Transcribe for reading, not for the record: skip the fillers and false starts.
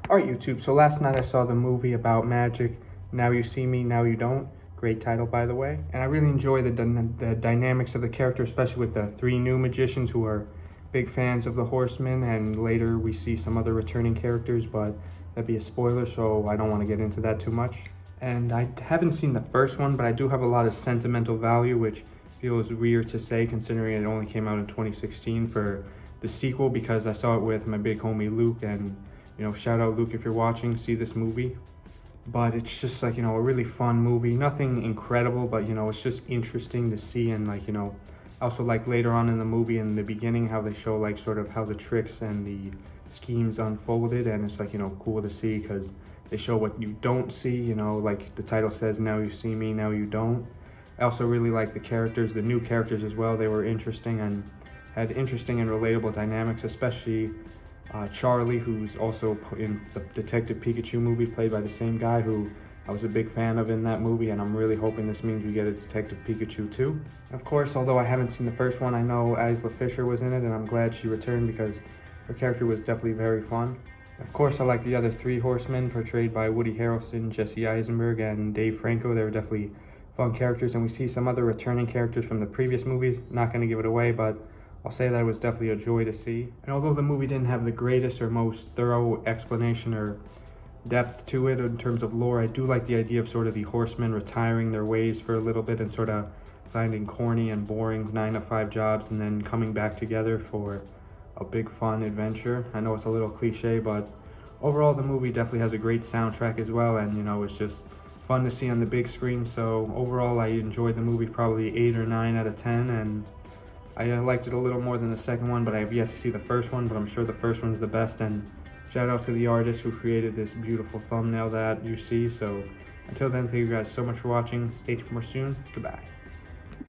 Alright YouTube, so last night I saw the movie about magic, Now You See Me, Now You Don't. Great title, by the way. And I really enjoy the dynamics of the character, especially with the three new magicians who are big fans of the Horsemen, and later we see some other returning characters, but that'd be a spoiler, so I don't want to get into that too much. And I haven't seen the first one, but I do have a lot of sentimental value, which feels weird to say considering it only came out in 2016 for the sequel, because I saw it with my big homie Luke, and shout out Luke if you're watching, see this movie. But it's just like, a really fun movie. Nothing incredible, but it's just interesting to see. And also like later on in the movie, in the beginning, how they show like sort of how the tricks and the schemes unfolded. And it's like, cool to see because they show what you don't see, like the title says, Now You See Me, Now You Don't. I also really like the characters, the new characters as well. They were interesting and had interesting and relatable dynamics, especially Charlie, who's also in the Detective Pikachu movie, played by the same guy who I was a big fan of in that movie, and I'm really hoping this means we get a Detective Pikachu too. Of course, although I haven't seen the first one, I know Isla Fisher was in it, and I'm glad she returned because her character was definitely very fun. Of course, I like the other three horsemen portrayed by Woody Harrelson, Jesse Eisenberg, and Dave Franco. They were definitely fun characters, and we see some other returning characters from the previous movies. Not going to give it away, but I'll say that it was definitely a joy to see. And although the movie didn't have the greatest or most thorough explanation or depth to it in terms of lore, I do like the idea of sort of the horsemen retiring their ways for a little bit and sort of finding corny and boring 9-to-5 jobs and then coming back together for a big fun adventure. I know it's a little cliche, but overall the movie definitely has a great soundtrack as well, and it's just fun to see on the big screen. So overall I enjoyed the movie probably 8 or 9 out of 10, and I liked it a little more than the second one, but I have yet to see the first one, but I'm sure the first one's the best. And shout out to the artist who created this beautiful thumbnail that you see. So until then, thank you guys so much for watching. Stay tuned for more soon. Goodbye.